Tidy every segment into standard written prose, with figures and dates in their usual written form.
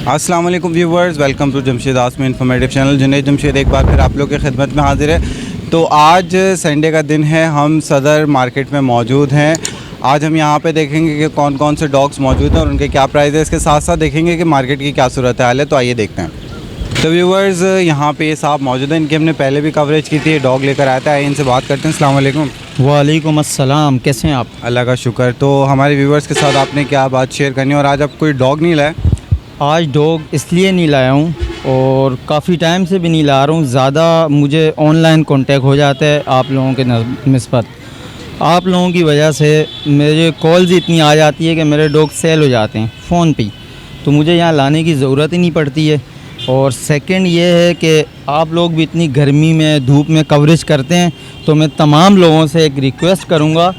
अस्सलाम वालेकुम viewers, welcome to Jamshed Aasmi informative channel. Junaid Jamshed एक बार फिर आप लोग की खिदमत में हाजिर है। तो आज संडे का दिन है, हम सदर मार्केट में मौजूद हैं। आज हम यहाँ पे देखेंगे कि कौन कौन से डॉग्स मौजूद हैं और उनके क्या प्राइस है। इसके साथ साथ देखेंगे कि मार्केट की क्या सूरत हाल है। तो आइए देखते हैं। तो व्यूवर्स, यहाँ पे ये साहब मौजूद हैं, इनकी हमने पहले भी कवरेज की थी। डॉग लेकर आया था, इनसे बात करते हैं। अस्सलाम वालेकुम। वालेकुम अस्सलाम, कैसे हैं आप? अल्लाह का शुक्र। तो हमारे व्यूवर्स के साथ आपने क्या बात शेयर करनी है और आज आप कोई डॉग नहीं लाए? आज डॉग इसलिए नहीं लाया हूँ और काफ़ी टाइम से भी नहीं ला रहा हूँ। ज़्यादा मुझे ऑनलाइन कांटेक्ट हो जाता है आप लोगों के निस्बत। आप लोगों की वजह से मेरे कॉल्स इतनी आ जाती है कि मेरे डॉग सेल हो जाते हैं फ़ोन पे, तो मुझे यहाँ लाने की ज़रूरत ही नहीं पड़ती है। और सेकंड ये है कि आप लोग भी इतनी गर्मी में धूप में कवरेज करते हैं, तो मैं तमाम लोगों से एक रिक्वेस्ट करूँगा,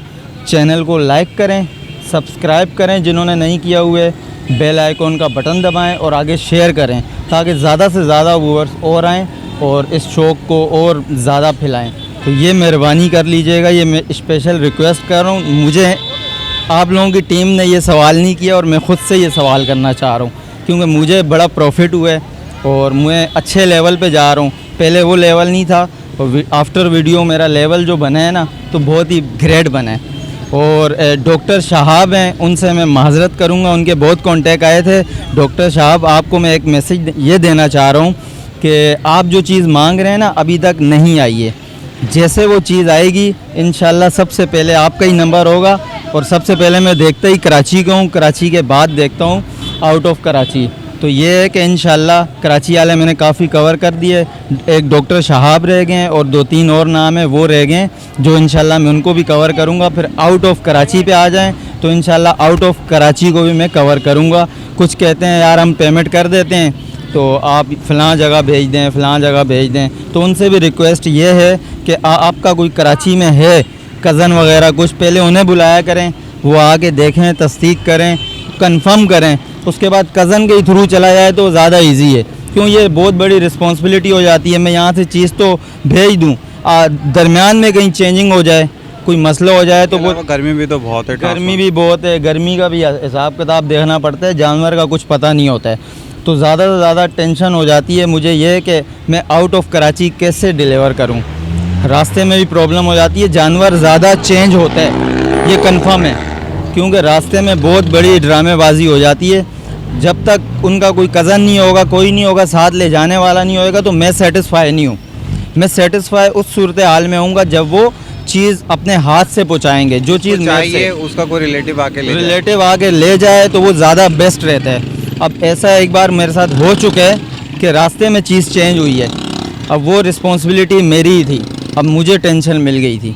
चैनल को लाइक करें, सब्सक्राइब करें जिन्होंने नहीं किया हुए, बेल आइकॉन का बटन दबाएं और आगे शेयर करें ताकि ज़्यादा से ज़्यादा व्यूअर्स और आएँ और इस शौक़ को और ज़्यादा फैलाएं। तो ये मेहरबानी कर लीजिएगा, ये मैं स्पेशल रिक्वेस्ट कर रहा हूँ। मुझे आप लोगों की टीम ने ये सवाल नहीं किया और मैं ख़ुद से ये सवाल करना चाह रहा हूँ, क्योंकि मुझे बड़ा प्रॉफिट हुआ है और मैं अच्छे लेवल पे जा रहा हूँ। पहले वो लेवल नहीं था और आफ्टर वीडियो मेरा लेवल जो बना है ना, तो बहुत ही ग्रेट बना है। और डॉक्टर शहाब हैं, उनसे मैं माज़रत करूँगा, उनके बहुत कांटेक्ट आए थे। डॉक्टर शहाब, आपको मैं एक मैसेज ये देना चाह रहा हूँ कि आप जो चीज़ मांग रहे हैं ना, अभी तक नहीं आई है। जैसे वो चीज़ आएगी इंशाल्लाह सबसे पहले आपका ही नंबर होगा। और सबसे पहले मैं देखता ही कराची का हूँ, कराची के बाद देखता हूँ आउट ऑफ कराची। तो ये है कि इंशाल्लाह कराची वाले मैंने काफ़ी कवर कर दिए। एक डॉक्टर शहाब रह गए हैं और 2-3 और नाम है वो रह गए, जो इंशाल्लाह मैं उनको भी कवर करूँगा। फिर आउट ऑफ कराची पे आ जाएं तो इंशाल्लाह आउट ऑफ कराची को भी मैं कवर करूँगा। कुछ कहते हैं यार हम पेमेंट कर देते हैं तो आप फ़लाँ जगह भेज दें, फ़लाँ जगह भेज दें, तो उनसे भी रिक्वेस्ट ये है कि आपका कोई कराची में है कज़न वगैरह कुछ, पहले उन्हें बुलाया करें, वो आके देखें, तस्दीक करें, कंफर्म करें, उसके बाद कज़न के थ्रू चला जाए तो ज़्यादा इजी है। क्यों, ये बहुत बड़ी रिस्पॉन्सिबिलिटी हो जाती है। मैं यहाँ से चीज़ तो भेज दूँ, दरमियान में कहीं चेंजिंग हो जाए, कोई मसला हो जाए तो वो गर्मी भी तो बहुत है। गर्मी भी बहुत है, गर्मी का भी हिसाब किताब देखना पड़ता है, जानवर का कुछ पता नहीं होता है, तो ज़्यादा से ज़्यादा टेंशन हो जाती है मुझे ये कि मैं आउट ऑफ कराची कैसे डिलीवर करूँ। रास्ते में भी प्रॉब्लम हो जाती है, जानवर ज़्यादा चेंज होता है, ये कंफर्म है, क्योंकि रास्ते में बहुत बड़ी ड्रामेबाजी हो जाती है। जब तक उनका कोई कज़न नहीं होगा, कोई नहीं होगा, साथ ले जाने वाला नहीं होएगा, तो मैं सेटिस्फाई नहीं हूँ। मैं सेटिस्फाई उस सूरत हाल में होऊंगा जब वो चीज़ अपने हाथ से पहुँचाएँगे। जो चीज़ चाहिए उसका कोई रिलेटिव आके ले जाए तो वो ज़्यादा बेस्ट रहता है। अब ऐसा एक बार मेरे साथ हो चुका है कि रास्ते में चीज़ चेंज हुई है, अब वो रिस्पॉन्सिबिलिटी मेरी ही थी, अब मुझे टेंशन मिल गई थी।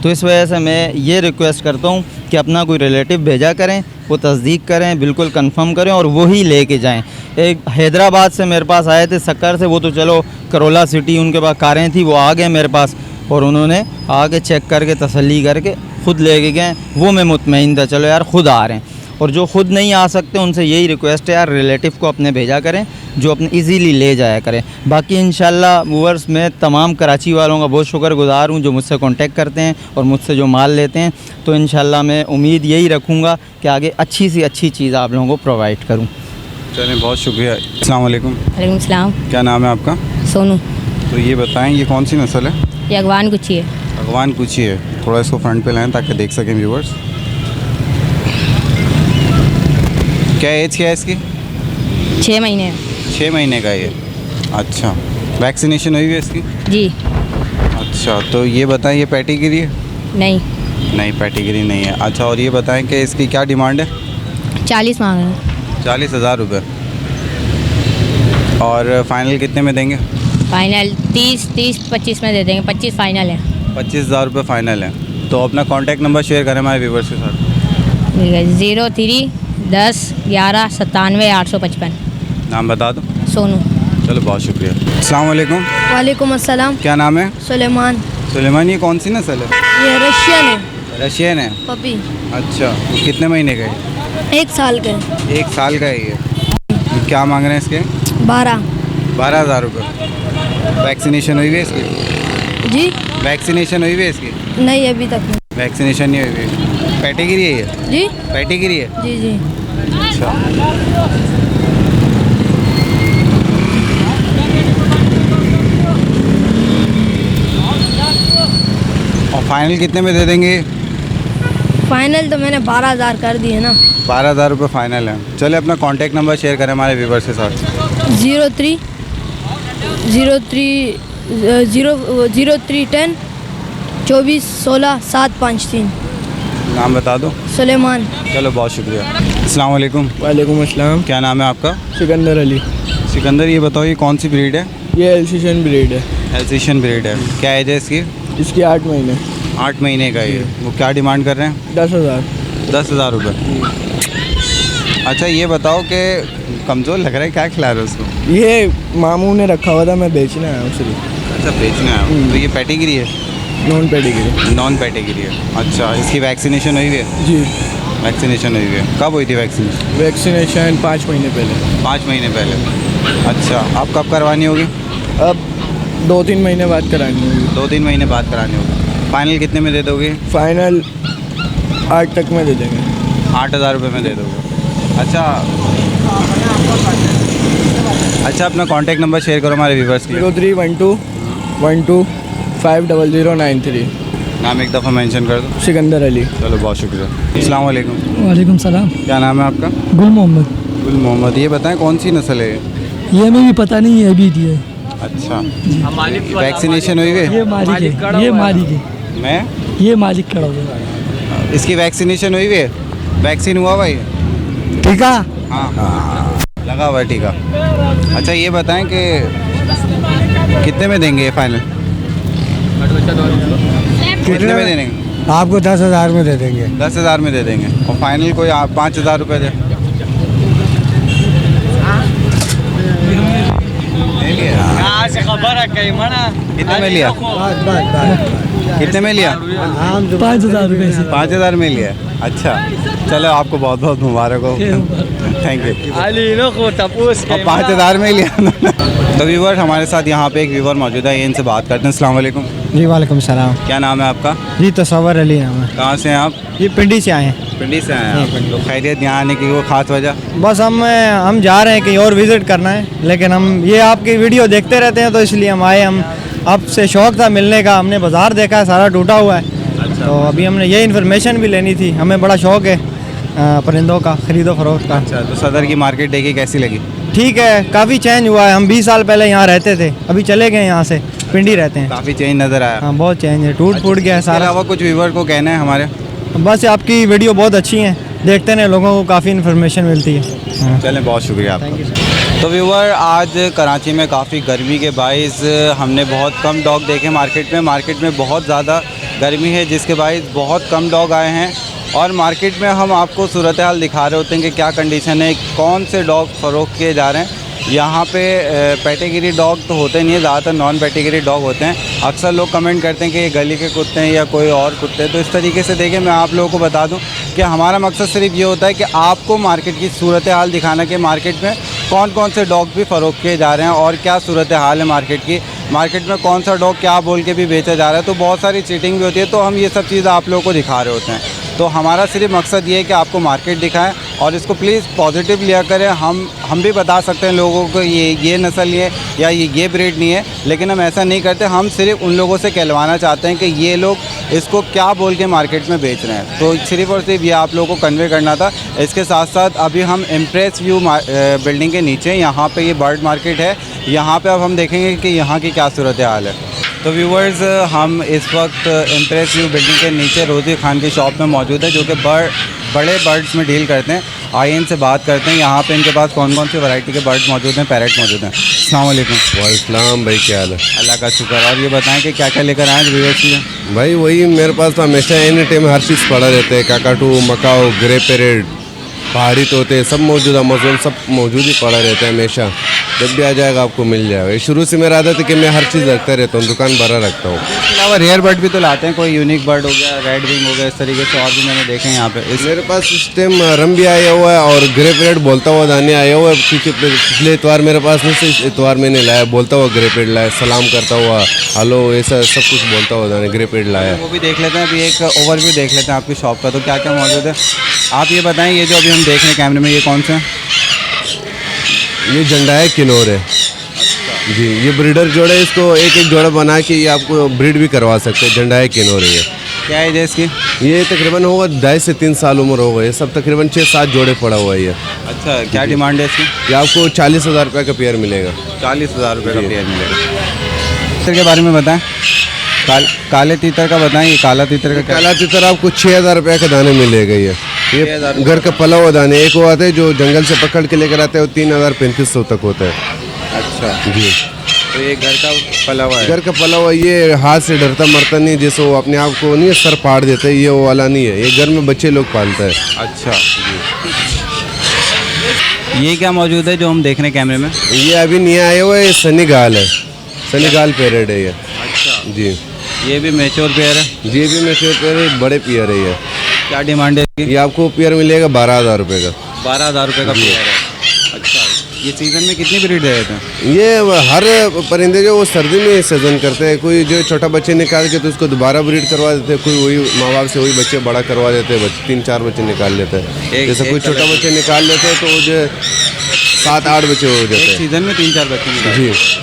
तो इस वजह से मैं ये रिक्वेस्ट करता हूँ कि अपना कोई रिलेटिव भेजा करें, वो तस्दीक करें, बिल्कुल कंफर्म करें और वही लेके जाएं। एक हैदराबाद से मेरे पास आए थे, सक्कर से, वो तो चलो करोला सिटी उनके पास कारें थी, वो आ गए मेरे पास और उन्होंने आके चेक करके तसल्ली करके ख़ुद लेके गए। वो मैं मुतमईन था, चलो यार ख़ुद आ रहे हैं। और जो ख़ुद नहीं आ सकते उनसे यही रिक्वेस्ट है यार, रिलेटिव को अपने भेजा करें जो अपने इजीली ले जाया करें। बाकी इंशाल्लाह व्यूअर्स, मैं तमाम कराची वालों का बहुत शुक्रगुज़ार हूँ जो मुझसे कांटेक्ट करते हैं और मुझसे जो माल लेते हैं। तो इंशाल्लाह मैं उम्मीद यही रखूँगा कि आगे अच्छी से अच्छी चीज़ आप लोगों को प्रोवाइड करूँ। चलें, बहुत शुक्रिया। अस्सलाम वालेकुम। वालेकुम सलाम। क्या नाम है आपका? सोनू। तो ये बताएं, ये कौन सी नस्ल है? ये अगवान गुच्छी है। अगवान गुच्छी है। थोड़ा इसको फ्रंट पे लाएं ताकि देख सकें व्यूवर्स। क्या एज क्या है इसकी? 6 महीने। 6 महीने का ये। अच्छा, वैक्सीनेशन हुई है इसकी? जी। अच्छा, तो ये बताएं, ये पैटीगिरी है? नहीं। नहीं, पैटीगिरी नहीं है। अच्छा, और ये बताएं कि इसकी क्या डिमांड है? 40 मांग रहे हैं। 40,000 रुपये। और फाइनल कितने में देंगे? फाइनल 30-25 में दे देंगे। 25 फाइनल है। 25,000 रुपये फाइनल है। तो अपना कॉन्टैक्ट नंबर शेयर करें हमारे व्यूवर्स के साथ। ठीक है, 03 10 11 97 855। नाम बता दो। सोनू। चलो, बहुत शुक्रिया। अस्सलाम वालेकुम। वालेकुम अस्सलाम। क्या नाम है? सुलेमान। सुलेमान, ये कौन सी नस्ल है? ये रशियन है। रशियन है? पपी। अच्छा, तो कितने महीने का है? 1 साल का। 1 साल का है ये। क्या मांग रहे हैं इसके? 12,000 रुपये। वैक्सीनेशन हुई है इसकी? जी। वैक्सीनेशन हुई है इसकी? नहीं, अभी तक नहीं। वैक्सीनेशन नहीं हुई है। पैटीगिरी है ये? जी। पैटीगिरी है? जी जी। अच्छा, और फाइनल कितने में दे देंगे? फाइनल तो मैंने 12,000 कर दिए ना। 12,000 रुपये फाइनल है। चलिए अपना कॉन्टैक्ट नंबर शेयर करें हमारे व्यूवर्स के साथ। 0310 24 16 753। नाम बता दो। सुलेमान। चलो बहुत शुक्रिया। अस्सलाम वालेकुम। वालेकुम अस्सलाम। क्या नाम है आपका? सिकंदर अली। सिकंदर, ये बताओ ये कौन सी ब्रीड है? ये एल्सिशियन ब्रीड है। एल्सिशियन ब्रीड है। क्या एज है इसकी? इसकी 8 महीने। 8 महीने का ये। वो क्या डिमांड कर रहे हैं? 10,000। 10,000 रुपये। अच्छा ये बताओ कि कमज़ोर लग रहा है, क्या खिला रहे हो उसको? ये मामू ने रखा हुआ था, मैं बेचने आया हूँ सिर्फ। अच्छा बेचना है। तो ये पेडिग्री है? Non pedigree. नॉन पेडिग्री है। अच्छा इसकी वैक्सीनेशन हुई है? जी। वैक्सीनेशन हुई है। कब हुई थी वैक्सीनेशन? वैक्सीनेशन 5 महीने पहले। 5 महीने पहले। अच्छा अब कब करवानी होगी? अब 2-3 महीने बाद करानी होगी। 2-3 महीने बाद करानी होगी। फाइनल कितने में दे दोगे? फाइनल 8 तक में दे देंगे। 8,000 रुपये में दे दोगे। अच्छा अपना कॉन्टैक्ट नंबर शेयर करो हमारे व्यूवर्स के लिए। 0312 12 50093। नाम एक दफ़ा मेंशन कर दो। सिकंदर अली। चलो बहुत शुक्रिया। अस्सलाम वालेकुम। वालेकुम सलाम। क्या नाम है आपका? गुल मोहम्मद। गुल मोहम्मद। ये बताएं कौन सी नस्ल है ये? ये हमें भी पता नहीं है, अभी दिया है। अच्छा वैक्सीनेशन हुई है? ये मालिक है, ये मालिक है, मैं ये मालिक खड़ा हुआ है। इसकी वैक्सीनेशन हुई है? वैक्सीन हुआ भाई? ठीक है। हाँ लगा हुआ है टीका। अच्छा ये बताएं कि कितने में देंगे ये फाइनल? कितने में देंगे? आपको 10,000 में दे देंगे। 10,000 में दे देंगे। और फाइनल कोई आप 5,000 रुपये दे। ले लिया? कितने में लिया? कितने में लिया? 5,000 रुपये से। 5,000 में लिया। अच्छा चलो आपको बहुत बहुत मुबारक हो। Thank you. और 5,000 में लिया। तो व्यूवर हमारे साथ यहाँ पे एक व्यूवर मौजूद है, ये इनसे बात करते हैं। अस्सलाम वालेकुम। जी वालेकुम सलाम। क्या नाम है आपका? जी तसव्वुर अली नाम है। कहाँ से हैं आप? ये पिंडी से आए हैं। पिंडी से आए हैं आप? तो खैरियत यहाँ आने की कोई ख़ास वजह? बस हम जा रहे हैं कहीं और विज़िट करना है, लेकिन हम ये आपकी वीडियो देखते रहते हैं तो इसलिए हम आए। हम आपसे शौक़ था मिलने का, हमने बाज़ार देखा है सारा टूटा हुआ है। तो अभी हमने ये इन्फॉर्मेशन भी लेनी थी। हमें बड़ा शौक़ है परिंदों का ख़रीदो फरोख्त का। अच्छा तो सदर की मार्केट देखी कैसी लगी? ठीक है, काफ़ी चेंज हुआ है। हम 20 साल पहले यहाँ रहते थे, अभी चले गए यहाँ से, पिंडी रहते हैं। काफ़ी चेंज नज़र आया। हाँ बहुत चेंज है, टूट फूट गया है इसके सारा। अलावा कुछ व्यूवर को कहना है हमारे? बस आपकी वीडियो बहुत अच्छी है, देखते हैं लोगों को काफ़ी इन्फॉर्मेशन मिलती है। हाँ। चलें बहुत शुक्रिया आपका। तो व्यूवर आज कराची में काफ़ी गर्मी के बाइस हमने बहुत कम डॉग देखे मार्केट में बहुत ज़्यादा गर्मी है जिसके बाइस बहुत कम डॉग आए हैं। और मार्केट में हम आपको सूरत हाल दिखा रहे होते हैं कि क्या कंडीशन है, कौन से डॉग फ़रोख्त किए जा रहे हैं। यहाँ पे पेडिग्री डॉग तो होते नहीं है, ज़्यादातर नॉन पेडिग्री डॉग होते हैं। अक्सर लोग कमेंट करते हैं कि ये गली के कुत्ते हैं या कोई और कुत्ते हैं। तो इस तरीके से देखिए मैं आप लोगों को बता दूं कि हमारा मकसद सिर्फ ये होता है कि आपको मार्केट की सूरत हाल दिखाना कि मार्केट में कौन कौन से डॉग भी फ़रोख्त किए जा रहे हैं और क्या सूरत हाल है मार्केट की। मार्केट में कौन सा डॉग क्या बोल के भी बेचा जा रहा है। तो बहुत सारी चीटिंग भी होती है, तो हम ये सब चीज़ें आप लोगों को दिखा रहे होते हैं। तो हमारा सिर्फ मकसद ये है कि आपको मार्केट दिखाएं और इसको प्लीज़ पॉजिटिव लिया करें। हम भी बता सकते हैं लोगों को ये नस्ल ये या ये ब्रीड नहीं है, लेकिन हम ऐसा नहीं करते। हम सिर्फ उन लोगों से कहलवाना चाहते हैं कि ये लोग इसको क्या बोल के मार्केट में बेच रहे हैं। तो सिर्फ और सिर्फ ये आप लोगों को कन्वे करना था। इसके साथ साथ अभी हम इम्प्रेस व्यू बिल्डिंग के नीचे यहाँ पे ये बर्ड मार्केट है, यहाँ पे अब हम देखेंगे कि यहाँ की क्या सूरत हाल है। तो व्यूवर्स हम इस वक्त इम्प्रेस व्यू बिल्डिंग के नीचे रोज़ी खान की शॉप में मौजूद है जो कि बड़े बर्ड्स में डील करते हैं। आइए इनसे बात करते हैं यहाँ पे इनके पास कौन कौन सी वैरायटी के बर्ड्स मौजूद हैं, पैरेट मौजूद हैं। अस्सलाम वालेकुम। वालेकुम भाई, क्या हाल है? अल्लाह का शुक्र। और ये बताएं कि क्या क्या लेकर आए हैं व्यूवर्स के लिए? भाई वही मेरे पास तो हमेशा एनी टाइम हर चीज़ पड़ा रहता है। काकाटू, मकाओ, ग्रे पैरेट, पहाड़ी तोते सब मौजूद, अमेज़न सब मौजूद ही पड़ा रहता है हमेशा। जब भी आ जाएगा आपको मिल जाएगा। शुरू से मेरा आदत है कि मैं हर चीज़ रखता रहता हूँ, दुकान भरा रखता हूँ। इसके अलावा रेयर बर्ड भी तो लाते हैं, कोई यूनिक बर्ड हो गया, रेड विंग हो गया, इस तरीके से और भी मैंने देखे हैं यहाँ पे। मेरे पास इस टाइम रम भी आया हुआ है और ग्रे पैरेट बोलता हुआ दाने आया हुआ है। पिछले इतवार मेरे पास नहीं, इस इतवार मैंने लाया बोलता हुआ ग्रे पैरेट लाया, सलाम करता हुआ, हेलो, ऐसा सब कुछ बोलता हुआ दाने ग्रे पैरेट लाया। वो भी देख लेते हैं। अभी एक ओवरव्यू देख लेते हैं आपकी शॉप का, तो क्या क्या मौजूद है आप ये बताएं। ये जो अभी हम देख रहे हैं कैमरे में, ये कौन से हैं? ये झंडा है, किन्नौर है। जी ये ब्रीडर जोड़े, इसको एक एक जोड़ा बना के ये आपको ब्रीड भी करवा सकते हैं। झंडा है किन्नौर है ये। क्या एज है इसकी? ये तकरीबन होगा 2.5 से 3 साल उम्र हो गई है। सब तकरीबन 6-7 जोड़े पड़ा हुआ है ये। अच्छा, क्या डिमांड है इसकी? ये आपको 40,000 रुपये का पेयर मिलेगा। 40,000 रुपये का पेयर मिलेगा। तीतर के बारे में बताएं। काले तीतर का बताएं। ये काला तीतर का क्या? काला तीतर आपको 6,000 रुपये का दाने मिलेगा। ये 6,000 घर का पला हुआ दाने। एक वो आते हैं जो जंगल से पकड़ के लेकर आते हैं, वो 3,000-3,500 तक होता है। अच्छा जी, तो ये घर का पला हुआ है। घर का पला हुआ, ये हाथ से डरता मरता नहीं, जैसे वो अपने आप को नहीं सर फाड़ देता है, ये वो वाला नहीं है। ये घर में बच्चे लोग पालता है। अच्छा, ये क्या मौजूद है जो हम देख रहे हैं कैमरे में? ये अभी नहीं आया हुआ है, सनीगाल है। सनीगाल पेरेड है ये। अच्छा, जी, ये भी मैच्योर पेयर है। जी भी मेच्योर पेयर है, बड़े पेयर है ये। क्या डिमांड है इसकी? ये आपको पेयर मिलेगा 12,000 रुपये का। 12,000 रुपये का पेयर है। अच्छा, ये सीज़न में कितनी ब्रीड दे देते हैं? ये हर परिंदे जो वो सर्दी में सीजन करते हैं। कोई जो छोटा बच्चे निकाल के तो उसको दोबारा ब्रीड करवा देते हैं। कोई वही माँ बाप से वही बच्चे बड़ा करवा देते हैं। 3-4 बच्चे निकाल लेते हैं। जैसे कोई छोटा बच्चे निकाल लेते हैं तो वो जो 7-8 बच्चे हो जाते हैं सीज़न में 3-4 बच्चे निकालते जी। हैं।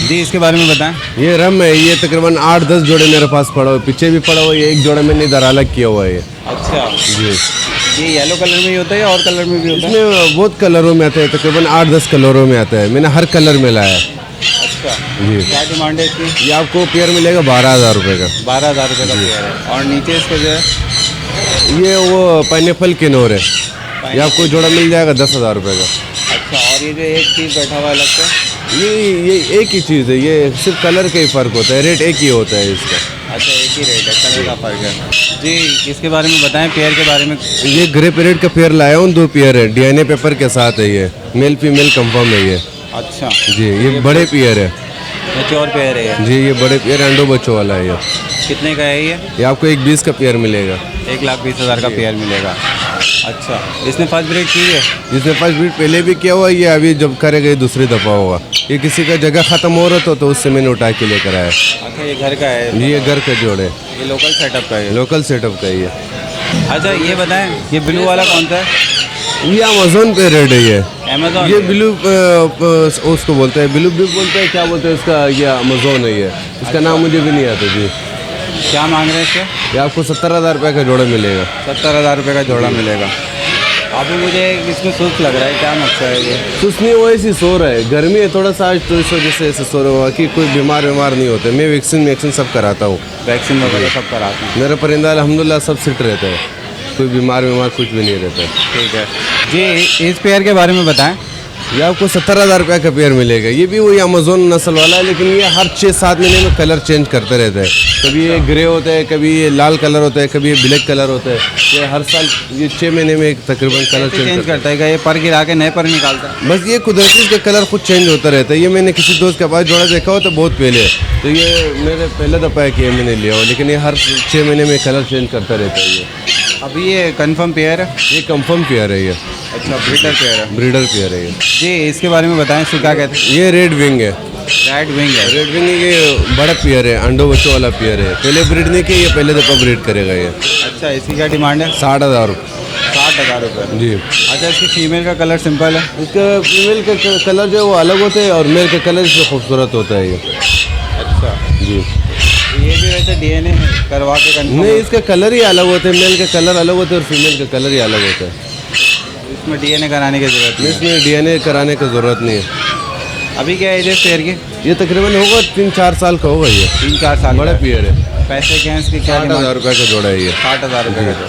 जी, इसके बारे में बताएं। ये रम है। ये तकरीबन 8-10 जोड़े मेरे पास पड़ा हुआ है। पीछे भी पड़ा हुआ है। ये एक जोड़ा मैंने इधर अलग किया हुआ है ये। अच्छा, जी, ये येलो कलर में ही होता है या और कलर में भी होता है? इसमें बहुत कलरों में आता है। तकरीबन 8-10 कलरों में आता है। मैंने हर कलर में लाया है। अच्छा, जी, क्या डिमांड है इसकी? ये आपको पेयर मिलेगा 12,000 रुपये का। 12,000 रुपये का पेयर है। और नीचे इसका जो है, ये वो पाइनएप्पल किन्नौर है। ये आपको जोड़ा मिल जाएगा 10,000 रुपये का। अच्छा, और ये जो एक चीज़ बैठा हुआ है अलग से, ये एक ही चीज़ है। ये सिर्फ कलर का ही फ़र्क होता है। रेट एक ही होता है इसका। अच्छा, एक ही रेट है, कलर का फर्क है। जी, इसके बारे में बताएं, पेयर के बारे में। ये ग्रे पेरेड का पेयर लाया हूँ। 2 पेयर है। DNA पेपर के साथ है ये। मेल फीमेल कंफर्म है ये। अच्छा, जी, ये बड़े पेयर है। मैच्योर पेयर है ये। जी, ये बड़े पेयर अंडो बच्चों वाला है ये। कितने का है ये? ये आपको 1,20,000 का पेयर मिलेगा। 1,20,000 का पेयर मिलेगा। अच्छा, इसने फर्स्ट ब्रीड की है? जिसने फर्स्ट ब्रीड पहले भी किया हुआ है। ये अभी जब करेगा ये दूसरी दफ़ा होगा। ये किसी का जगह ख़त्म हो रहा था तो उससे मैंने उठा के लेकर आया। अच्छा, ये घर का है? ये घर का जोड़ है। ये लोकल सेटअप का है? लोकल सेटअप का ही है। अच्छा, ये बताएं, ये ब्लू वाला कौन सा है? ये अमेज़ोन पे रेड है ये। अमेज़ॉन? ये ब्लू उसको बोलते हैं, ब्लू बोलते हैं, क्या बोलते हैं इसका? ये अमेज़ोन है ये। इसका नाम मुझे भी नहीं आता जी। क्या मांग रहे हैं इसके? ये आपको 70,000 रुपये का जोड़ा मिलेगा। 70,000 रुपये का जोड़ा मिलेगा। अभी मुझे इसमें सुस्त लग रहा है, क्या मकसद है ये? सुस्ती वैसी सो रहा है। गर्मी है थोड़ा सा आज, तो इस वजह से ऐसे सो रहा हुआ कि कोई बीमार नहीं होते। मैं वैक्सीन सब कराता हूँ। वैक्सीन वगैरह सब कराते हैं? मेरा परिंदा अल्हम्दुलिल्लाह सब फिट रहता है। कोई बीमार कुछ भी नहीं रहता है। ठीक है जी, इस पेयर के बारे में बताएं। ये आपको 70,000 रुपये का पेयर मिलेगा। ये भी वही अमेज़ोन नस्ल वाला है, लेकिन ये हर 6-7 महीने में कलर चेंज करते रहता है। कभी ये ग्रे होता है, कभी ये लाल कलर होता है, कभी ये ब्लैक कलर होता है। ये हर साल ये 6 महीने में एक तकरीबन कलर चेंज करता है क्या? ये पर गिरा के नए पर निकालता है? बस ये कुदरती इसका कलर खुद चेंज होता रहता है। ये मैंने किसी दोस्त के पास जोड़ा देखा हो तो बहुत पहले, तो ये मेरे पहले दफ़ा है कि ये मैंने लिया हो, लेकिन ये हर 6 महीने में कलर चेंज करता रहता है। ये अभी ये कंफर्म पेयर है? ये कंफर्म पेयर है ये। अच्छा, ब्रीडर पेयर है? ब्रीडर पेयर है ये। जी, इसके बारे में बताएं, इसको क्या कहते हैं? ये रेड विंग है। रेड विंग है? रेड विंग ये बड़ा पेयर है, अंडो बच्चों वाला पेयर है। पहले ब्रीड नहीं किया, ये पहले दफ़ा ब्रीड करेगा ये। अच्छा, इसकी क्या डिमांड है? 60,000 रुपये। 60,000 रुपये? जी। अच्छा, इसकी फीमेल का कलर सिंपल है? इसका फीमेल का कलर जो है वो अलग होता है और मेल का कलर इसमें खूबसूरत होता है ये। अच्छा जी। ये भी वैसे DNA करवा के कंफर्म? नहीं, इसका कलर ही अलग होता है। मेल का कलर अलग होता है और फीमेल का कलर ही अलग होता है। इसमें DNA कराने की ज़रूरत नहीं है? इसमें DNA कराने की ज़रूरत नहीं है। अभी क्या एज है इस पेयर की? ये तकरीबन होगा 3-4 साल का होगा ये। 3-4 साल बड़ा का है। पेयर है। पैसे क्या हैं इसके? क्या 60,000 रुपये का जोड़ा है ये। 60,000 रुपये का जोड़ा।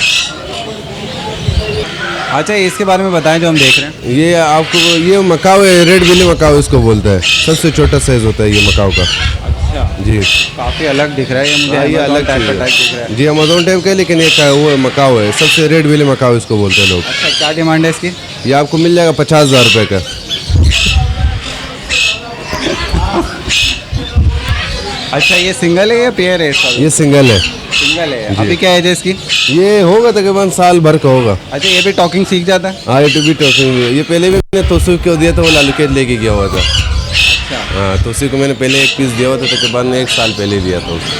अच्छा, इसके बारे में बताएं जो हम देख रहे हैं। ये आपको ये मकाऊ है, रेड बिली मकाऊ इसको बोलता है। सबसे छोटा साइज होता है ये मकाऊ का। अच्छा जी, काफ़ी अलग दिख रहा है ये मुझे। ये Amazon अलग टाइप का चीज़ टाइप दिख रहा है। है। जी, अमेज़ोन टाइप का है, लेकिन एक वो है मकाऊ है। सबसे रेड बिली मकाऊ इसको बोलते हैं लोग। अच्छा, क्या डिमांड है इसकी? ये आपको मिल जाएगा 50,000 रुपये का। अच्छा, ये सिंगल है या पेयर है इसका? ये सिंगल है। सिंगल है। अभी क्या एज है इसकी? ये होगा तकरीबन साल भर का होगा। अच्छा, ये भी टॉकिंग सीख जाता है? हाँ, ये टू बी टॉकिंग। ये पहले भी मैंने तोसुफ को दिया था, वो लालू के लेके गया हुआ था। अच्छा हाँ, तो उसी को मैंने पहले एक पीस दिया हुआ था, तकरीबन 1 साल पहले दिया था उसको।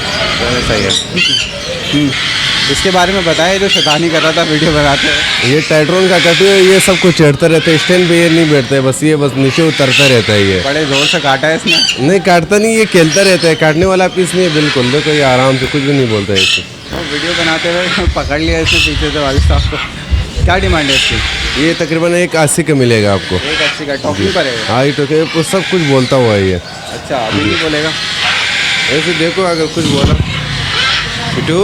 सही है। इसके बारे में बताएं, जो शैतानी कर रहा था वीडियो बनाते हैं। ये टाइट्रोन का कटू है, ये सब कुछ चढ़ता रहता है, स्टैंड पे ये नहीं बैठता है, बस ये बस नीचे उतरता रहता है। ये बड़े ज़ोर से काटा है इसने। नहीं काटता नहीं, ये खेलता रहता है, काटने वाला पीस नहीं है बिल्कुल। देखो ये आराम से कुछ भी नहीं बोलता है इसको। और वीडियो बनाते हुए पकड़ लिया इसने पीछे से वालिद साहब को। क्या डिमांड है इसकी? ये तकरीबन 180 का मिलेगा आपको। 180 का टॉकिंग करेगा? हाँ, ये तो सब कुछ बोलता हुआ है ये। अच्छा, अभी नहीं बोलेगा? ऐसे देखो, अगर कुछ बोला बिटू,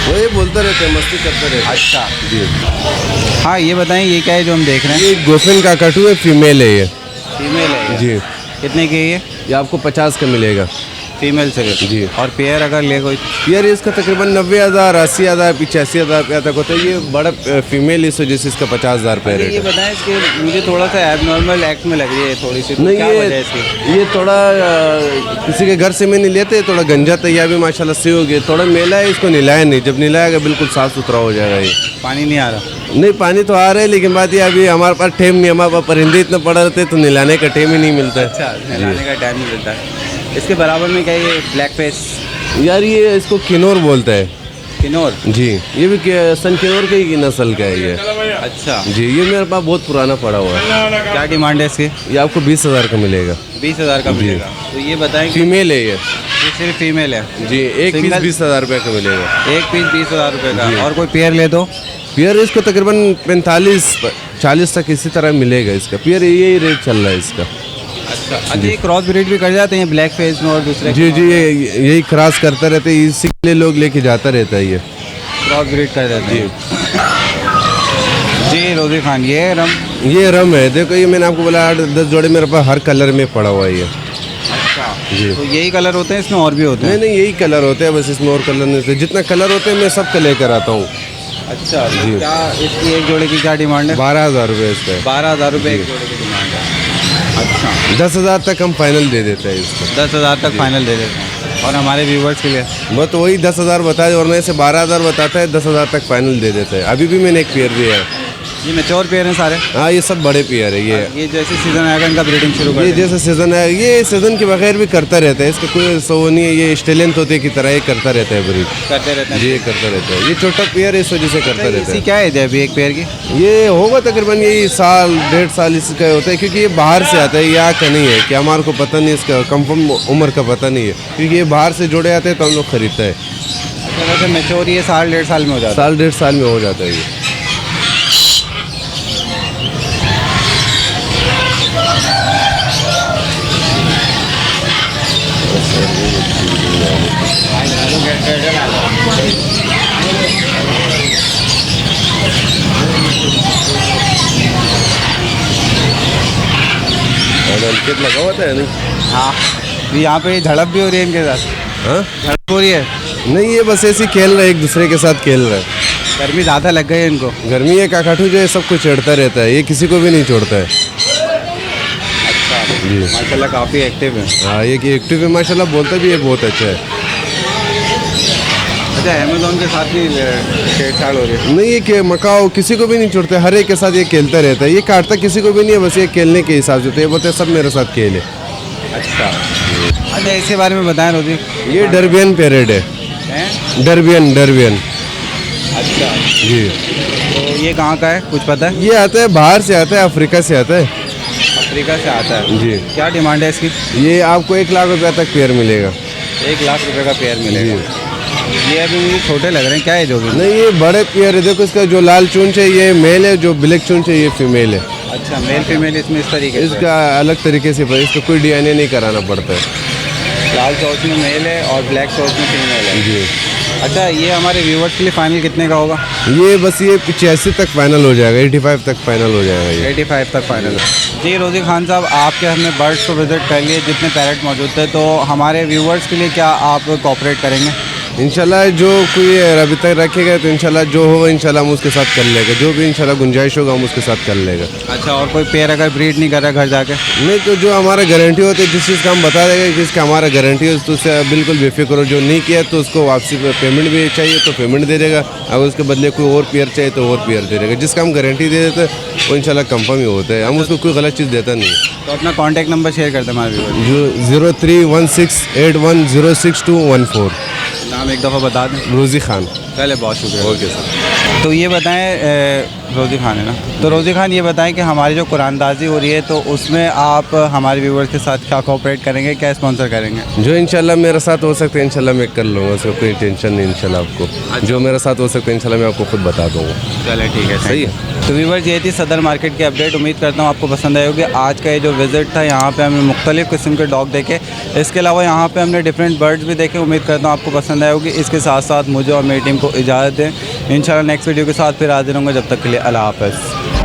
वो ये बोलता रहता है, मस्ती करता रहता है। अच्छा जी। हाँ, ये बताएं ये क्या है जो हम देख रहे हैं? ये गोफिन का कटू है, फीमेल है ये। फीमेल है जी। कितने की है ये आपको 50 का मिलेगा। फीमेल से? जी। और पेयर अगर ले कोई? यार इसका तकरीबन 90,000, 80,000, 85,000 रुपया तक होता है। ये बड़ा फीमेल इस वजह से इसका 50,000 रुपये रेट ये है। बताएं, इसके मुझे थोड़ा सा एबनॉर्मल एक्ट में लग रही है थोड़ी सी, तो नहीं, क्या वजह है इसकी? ये थोड़ा किसी के घर से मैं नहीं लेते, थोड़ा गंजा तैयार भी माशाल्लाह से हो गया। थोड़ा मेला है, इसको निलाया नहीं, जब निलाएगा बिल्कुल साफ़ सुथरा हो जाएगा। ये पानी नहीं आ रहा? नहीं, पानी तो आ रहा है, लेकिन बात ये अभी हमारे पास टाइम नहीं, हमारे पास परिंदे इतना पड़ा रहते हैं, तो निलाने का टाइम ही नहीं मिलता है। अच्छा, नहलाने का टाइम नहीं मिलता है। इसके बराबर में क्या है ये ब्लैक फेस? यार ये इसको किन्नौर बोलता है। किन्नौर? जी। ये भी सन किन्नौर के ही नस्ल का है ये। अच्छा जी। ये मेरे पास बहुत पुराना पड़ा हुआ है। क्या डिमांड है इसकी? ये आपको 20,000 का मिलेगा। 20,000 का मिलेगा? तो ये बताएं कि फीमेल है ये। ये सिर्फ फीमेल है? जी। एक पीस Single? 20,000 रुपये का मिलेगा। एक पीस 20,000 रुपये जी। का। और कोई पेयर ले दो? पियर इसको तकरीबन 45-40 तक इसी तरह मिलेगा इसका। पियर यही रेट चल रहा है इसका। अच्छा, ये क्रॉस ब्रीड भी कर जाते हैं ब्लैक फेस में और दूसरे? जी जी, ये यही क्रॉस करता रहता है, इसी के लिए लोग लेके जाता रहता है ये। क्रॉस ब्रीड कर देते हैं जी। रोजी खान, ये रम है। देखो ये मैंने आपको बोला 8-10 जोड़े मेरे पास हर कलर में पड़ा हुआ है ये। अच्छा जी। तो यही कलर होते हैं इसमें और भी होते हैं? नहीं नहीं, यही कलर होते हैं, बस इसमें और कलर नहीं होते। जितना कलर होते हैं मैं सब का लेकर आता हूँ। अच्छा तो जी। क्या इसकी एक जोड़े की क्या डिमांड है? 12,000 रुपये इसका है। 12,000 रुपये एक जोड़े की डिमांड है। अच्छा, 10,000 तक हम फाइनल दे देते हैं इसको। 10,000 तक फाइनल दे देते हैं। और हमारे व्यूवर्स के लिए? बस वही 10,000 बताए, वरना ऐसे 12,000 बताता है, 10,000 तक फाइनल दे देता है। अभी भी मैंने एक पेयर दिया है। ये मैच्योर पेयर हैं सारे? हाँ, ये सब बड़े पेयर है। ये जैसे सीज़न आएगा इनका ब्रीडिंग शुरू कर ये देंगे? जैसे सीज़न है, ये सीज़न के बगैर भी करता रहता है, इसका कोई सो नहीं है। ये स्टेलियन तोते की तरह ही करता रहता है ब्रीड। करते रहते हैं? जी, ये करता रहता है। ये छोटा पेयर है, इस वजह से करता रहता इसकी है। क्या एज है अभी एक पेयर की? ये होगा तकरीबन यही साल 1.5 साल इसका होता है, क्योंकि ये बाहर से आता है, यहाँ का नहीं है। क्या हमारे को पता नहीं, इसका कंफर्म उम्र का पता नहीं है, क्योंकि ये बाहर से जोड़े आते हैं तो हम लोग खरीदते हैं। अच्छा, वैसे मैच्योर ये 1.5 साल में हो जाता है? साल 1.5 साल में हो जाता है ये। अंकित लगा हुआ था नहीं? हाँ, यहाँ पे झड़प भी हो रही है इनके साथ? हाँ, झड़प हो रही है? नहीं, ये बस ऐसे ही खेल रहे हैं, एक दूसरे के साथ खेल रहे हैं। गर्मी ज़्यादा लग गई है इनको? गर्मी है, काकाठू जो है सब कुछ चढ़ता रहता है, ये किसी को भी नहीं छोड़ता है। अच्छा जी। माशाल्लाह काफ़ी एक्टिव है। हाँ, ये कि एक्टिव है माशाल्लाह, बोलता भी है बहुत अच्छा है। अच्छा, अमेज़ॉन के साथ भी छेड़छाड़ हो रही है? नहीं, ये कि मकाओ किसी को भी नहीं छोड़ता, हर एक के साथ ये खेलता रहता है। ये काटता किसी को भी नहीं है, बस ये खेलने के हिसाब से। तो ये बोलते हैं सब मेरे साथ खेल है। अच्छा अच्छा, इसके बारे में बताएं रोजी। ये डर्बियन पेरेड है। हैं? डर्बियन। अच्छा, जी। तो ये कहाँ का है, कुछ पता है? ये आता है बाहर से, आता है अफ्रीका से आता है। अफ्रीका से आता है? जी। क्या डिमांड है इसकी? ये आपको 1 लाख रुपया तक पेयर मिलेगा। 1 लाख रुपए का पेयर मिलेगा? ये अभी मुझे छोटे लग रहे हैं, क्या है जो भी? नहीं, ये बड़े पेयर है। देखो इसका जो लाल चूंच है ये मेल है, जो ब्लैक चूंच है ये फीमेल है। अच्छा, मेल फीमेल इसमें इस तरीके से? इसका अलग तरीके से इसका कोई DNA नहीं कराना पड़ता है। लाल चौच में मेल है और ब्लैक चौच में फीमेल है? जी। अच्छा, ये हमारे व्यूवर्स के लिए फाइनल कितने का होगा? ये बस ये 85 तक फाइनल हो जाएगा, 85 तक फाइनल हो जाएगा ये। 85 तक फाइनल है जी। रोजी खान साहब, आपके हमने बर्ड्स को विज़िट कर लिए, जितने पैरेट मौजूद थे, तो हमारे व्यूवर्स के लिए क्या आप कोऑपरेट करेंगे? इंशाल्लाह जो कोई अभी तक रखेगा तो इंशाल्लाह जो होगा इंशाल्लाह हम उसके साथ कर लेगा, जो भी इंशाल्लाह गुंजाइश होगा हम उसके साथ कर लेगा। अच्छा, और कोई पेयर अगर ब्रीड नहीं कर रहा घर जाके? नहीं तो जो हमारा गारंटी होती है, जिस चीज़ का हम बता देंगे जिसका हमारा गारंटी है तो उससे बिल्कुल बेफिक्र हो। जो नहीं किया तो उसको वापसी पेमेंट भी चाहिए तो पेमेंट दे देगा, अगर उसके बदले कोई और पेयर चाहिए तो और पेयर दे देगा। जिसका हम गारंटी दे देते हैं वो इंशाल्लाह कंफर्म ही होता है, हम उसको कोई गलत चीज़ देता नहीं। तो अपना कॉन्टैक्ट नंबर शेयर करते हैं हमारे व्यूअर्स। जो 0316810614। नाम एक दफ़ा बता दें। रोज़ी खान। चले, बहुत शुक्रिया। Okay sir. तो ये बताएं, रोज़ी खान है ना, तो रोज़ी खान ये बताएं कि हमारी जो कुरानदाजी हो रही है तो उसमें आप हमारे व्यूवर्स के साथ क्या कोऑपरेट करेंगे, क्या स्पॉन्सर करेंगे? जो इंशाल्लाह मेरे साथ हो सकता है इंशाल्लाह मैं कर लूँगा, उसका कोई टेंशन नहीं इंशाल्लाह। आपको जो मेरे साथ हो सकता है इंशाल्लाह मैं आपको खुद बता दूँगा। चले ठीक है, सही है। तो व्यूवर्स ये थी सदर मार्केट की अपडेट। उम्मीद करता हूँ आपको पसंद आई होगी। आज का ये जो विज़िट था, यहाँ पे हमने मुख्तलिफ़ किस्म के डॉग देखे, इसके अलावा यहाँ पे हमने डिफरेंट बर्ड्स भी देखे। उम्मीद करता हूँ आपको पसंद आई होगी। इसके साथ साथ मुझे और मेरी टीम को इजाज़त दें। इंशाल्लाह नेक्स्ट वीडियो के साथ फिर हाजिर होंगे। जब तक के लिए अल्लाह हाफ़िज़।